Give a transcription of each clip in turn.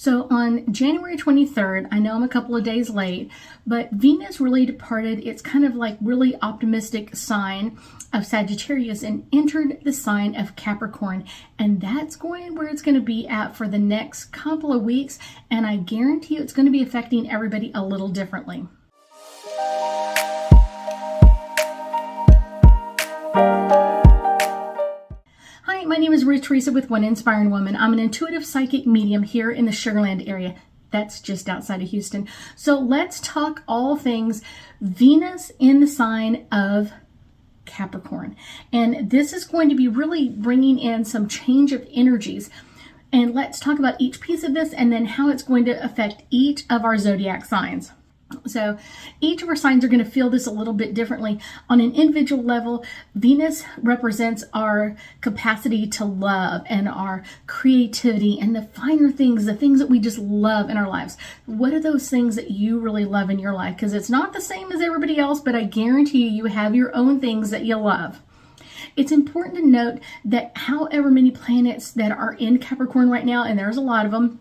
So on January 23rd, I know I'm a couple of days late, but Venus really departed its kind of like really optimistic sign of Sagittarius and entered the sign of Capricorn. And that's where it's going to be at for the next couple of weeks. And I guarantee you it's going to be affecting everybody a little differently. Hi, my name is Ruth Theresa with One Inspiring Woman. I'm an intuitive psychic medium here in the Sugar Land area. That's just outside of Houston. So let's talk all things Venus in the sign of Capricorn. And this is going to be really bringing in some change of energies. And let's talk about each piece of this and then how it's going to affect each of our zodiac signs. So each of our signs are going to feel this a little bit differently. On an individual level, Venus represents our capacity to love and our creativity and the finer things, the things that we just love in our lives. What are those things that you really love in your life? Because it's not the same as everybody else, but I guarantee you have your own things that you love. It's important to note that however many planets that are in Capricorn right now, and there's a lot of them,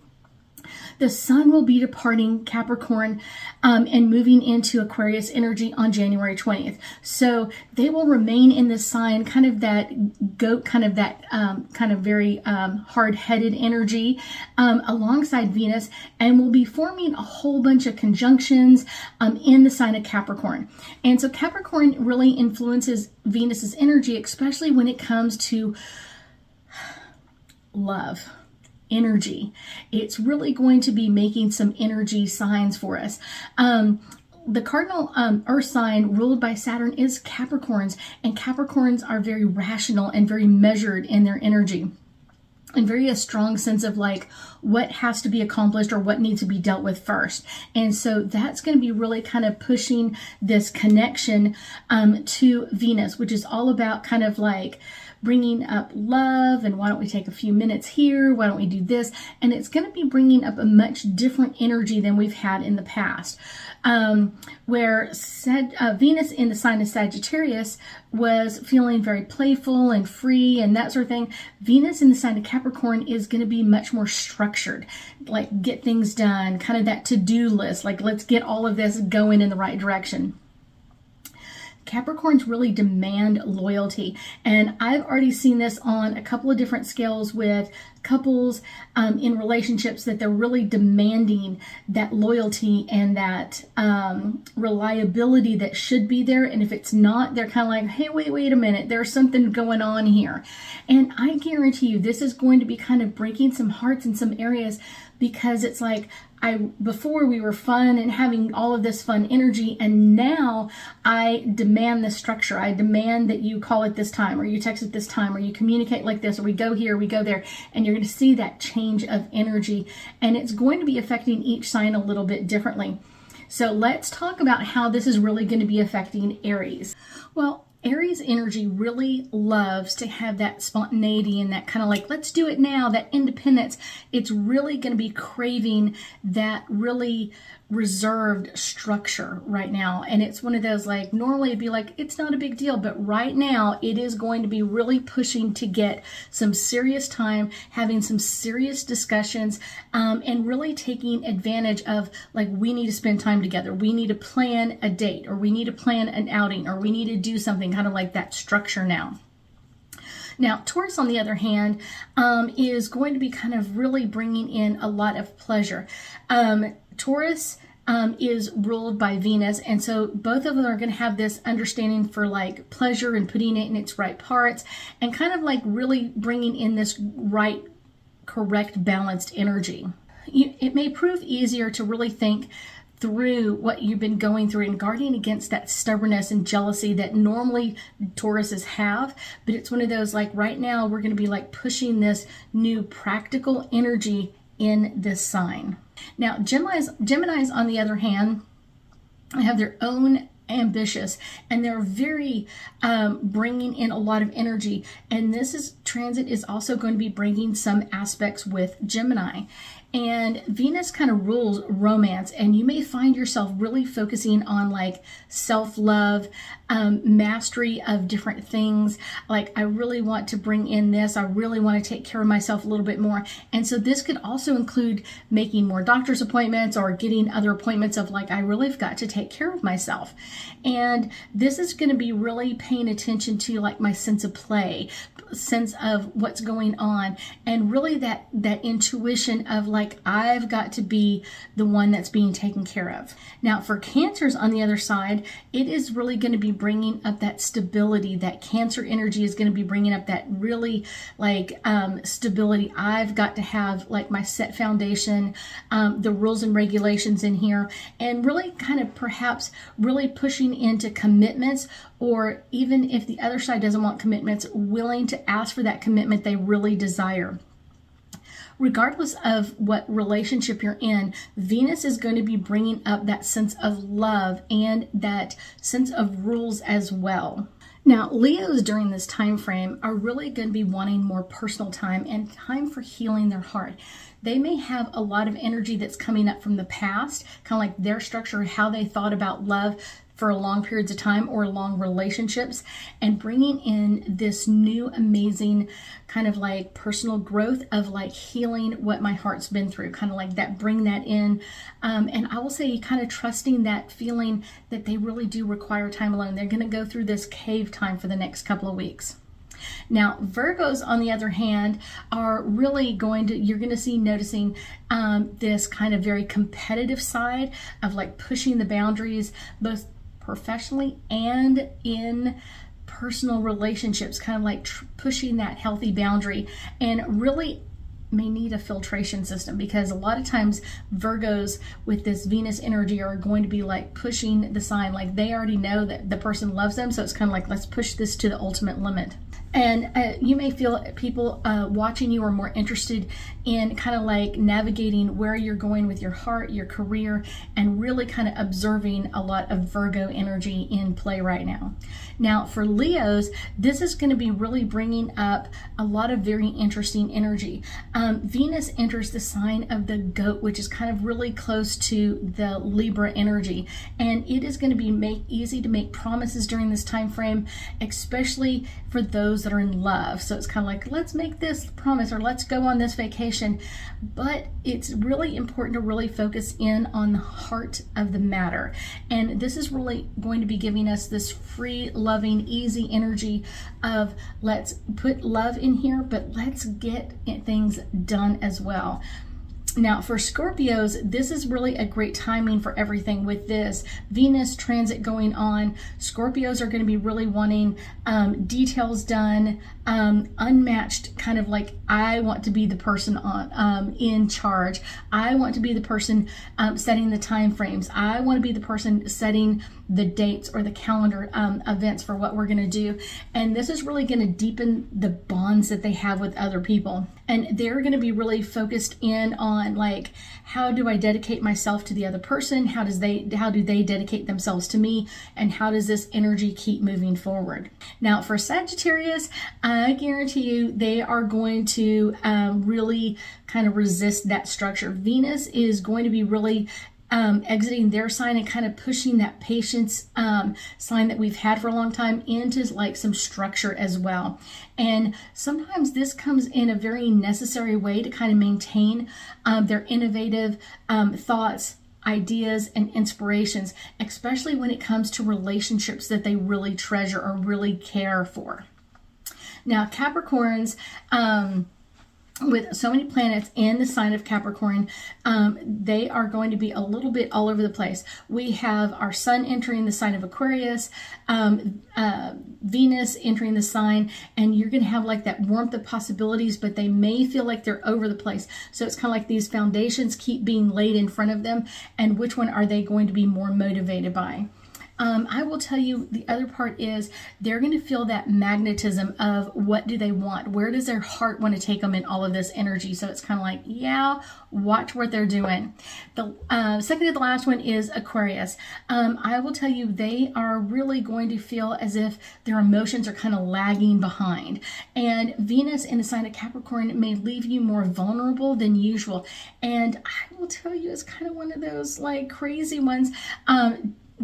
the sun will be departing Capricorn and moving into Aquarius energy on January 20th. So they will remain in this sign, kind of that goat, kind of that kind of very hard-headed energy alongside Venus, and will be forming a whole bunch of conjunctions in the sign of Capricorn. And so Capricorn really influences Venus's energy, especially when it comes to love. Energy. It's really going to be making some energy signs for us. The cardinal earth sign ruled by Saturn is Capricorns, and Capricorns are very rational and very measured in their energy, and very a strong sense of like what has to be accomplished or what needs to be dealt with first. And so that's going to be really kind of pushing this connection to Venus, which is all about kind of like bringing up love, and why don't we take a few minutes here, why don't we do this, and it's going to be bringing up a much different energy than we've had in the past, where Venus in the sign of Sagittarius was feeling very playful and free and that sort of thing. Venus in the sign of Capricorn is going to be much more structured, like get things done, kind of that to-do list, like let's get all of this going in the right direction. Capricorns really demand loyalty, and I've already seen this on a couple of different scales with couples in relationships, that they're really demanding that loyalty and that reliability that should be there. And if it's not, they're kind of like, hey, wait a minute, there's something going on here. And I guarantee you this is going to be kind of breaking some hearts in some areas, because it's like, before we were fun and having all of this fun energy, and now I demand this structure. I demand that you call at this time, or you text at this time, or you communicate like this, or we go here, we go there, and you're going to see that change of energy, and it's going to be affecting each sign a little bit differently. So let's talk about how this is really going to be affecting Aries. Well, Aries energy really loves to have that spontaneity and that kind of like, let's do it now, that independence. It's really going to be craving that really reserved structure right now. And it's one of those, like, normally it'd be like, it's not a big deal, but right now it is going to be really pushing to get some serious time, having some serious discussions, and really taking advantage of, like, we need to spend time together. We need to plan a date, or we need to plan an outing, or we need to do something, kind of like that structure now. Now, Taurus, on the other hand, is going to be kind of really bringing in a lot of pleasure. Taurus is ruled by Venus, and so both of them are going to have this understanding for like pleasure and putting it in its right parts, and kind of like really bringing in this right, correct, balanced energy. It may prove easier to really think through what you've been going through and guarding against that stubbornness and jealousy that normally Tauruses have. But it's one of those, like, right now we're going to be like pushing this new practical energy in this sign. Now, Geminis on the other hand, have their own ambitious, and they're very bringing in a lot of energy, and transit is also going to be bringing some aspects with Gemini. And Venus kind of rules romance, and you may find yourself really focusing on like self-love, mastery of different things. Like, I really want to bring in this. I really want to take care of myself a little bit more. And so this could also include making more doctor's appointments or getting other appointments of like, I really have got to take care of myself. And this is going to be really paying attention to like my sense of play, sense of what's going on, and really that intuition of like, I've got to be the one that's being taken care of. Now for Cancers on the other side, it is really going to be bringing up that stability. That Cancer energy is going to be bringing up that really like stability. I've got to have like my set foundation, the rules and regulations in here, and really kind of perhaps really pushing into commitments, or even if the other side doesn't want commitments, willing to ask for that commitment they really desire. Regardless of what relationship you're in, Venus is going to be bringing up that sense of love and that sense of rules as well. Now, Leos during this time frame are really going to be wanting more personal time and time for healing their heart. They may have a lot of energy that's coming up from the past, kind of like their structure, how they thought about love for long periods of time or long relationships, and bringing in this new amazing kind of like personal growth of like healing what my heart's been through, kind of like that, bring that in. And I will say kind of trusting that feeling that they really do require time alone. They're going to go through this cave time for the next couple of weeks. Now, Virgos, on the other hand, are really you're going to see noticing this kind of very competitive side of like pushing the boundaries, both professionally and in personal relationships, kind of like pushing that healthy boundary, and really may need a filtration system, because a lot of times Virgos with this Venus energy are going to be like pushing the sign, like they already know that the person loves them, so it's kind of like, let's push this to the ultimate limit. And you may feel people watching you are more interested in kind of like navigating where you're going with your heart, your career, and really kind of observing a lot of Virgo energy in play right now. Now for Leos, this is going to be really bringing up a lot of very interesting energy. Venus enters the sign of the goat, which is kind of really close to the Libra energy. And it is going to be easy to make promises during this time frame, especially for those that are in love. So it's kind of like, let's make this promise, or let's go on this vacation. But it's really important to really focus in on the heart of the matter. And this is really going to be giving us this free, loving, easy energy of let's put love in here, but let's get things done as well. Now for Scorpios, this is really a great timing for everything with this Venus transit going on. Scorpios are going to be really wanting details done, unmatched, kind of like, I want to be the person in charge. I want to be the person setting the time frames. I want to be the person setting the dates or the calendar events for what we're going to do. And this is really going to deepen the bonds that they have with other people. And they're going to be really focused in on like, how do I dedicate myself to the other person? How do they dedicate themselves to me? And how does this energy keep moving forward? Now for Sagittarius, I guarantee you they are going to really kind of resist that structure. Venus is going to be really exiting their sign and kind of pushing that patience sign that we've had for a long time into like some structure as well. And sometimes this comes in a very necessary way to kind of maintain their innovative thoughts, ideas, and inspirations, especially when it comes to relationships that they really treasure or really care for. Now Capricorns, with so many planets in the sign of Capricorn, they are going to be a little bit all over the place. We have our sun entering the sign of Aquarius, Venus entering the sign, and you're going to have like that warmth of possibilities, but they may feel like they're over the place. So it's kind of like these foundations keep being laid in front of them, and which one are they going to be more motivated by? I will tell you the other part is they're going to feel that magnetism of what do they want? Where does their heart want to take them in all of this energy? So it's kind of like, yeah, watch what they're doing. The second to the last one is Aquarius. I will tell you they are really going to feel as if their emotions are kind of lagging behind. And Venus in the sign of Capricorn may leave you more vulnerable than usual. And I will tell you, it's kind of one of those like crazy ones.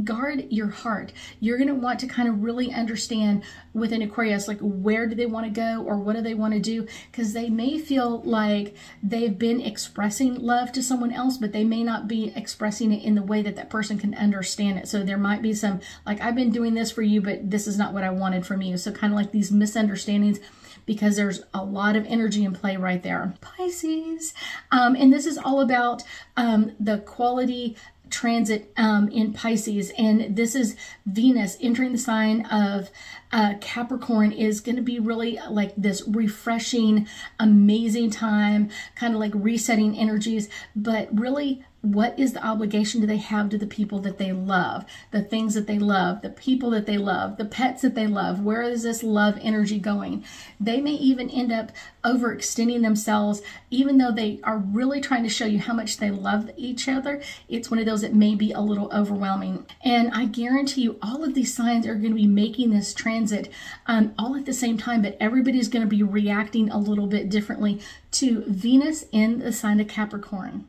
Guard your heart. You're going to want to kind of really understand with an Aquarius, like where do they want to go or what do they want to do? Because they may feel like they've been expressing love to someone else, but they may not be expressing it in the way that that person can understand it. So there might be some like, I've been doing this for you, but this is not what I wanted from you. So kind of like these misunderstandings, because there's a lot of energy in play right there. Pisces. And this is all about the quality transit in Pisces, and this is Venus entering the sign of Capricorn is going to be really like this refreshing, amazing time, kind of like resetting energies, but really what is the obligation do they have to the people that they love, the things that they love, the people that they love, the pets that they love? Where is this love energy going? They may even end up overextending themselves, even though they are really trying to show you how much they love each other. It's one of those that may be a little overwhelming. And I guarantee you all of these signs are going to be making this transit all at the same time, but everybody's going to be reacting a little bit differently to Venus in the sign of Capricorn.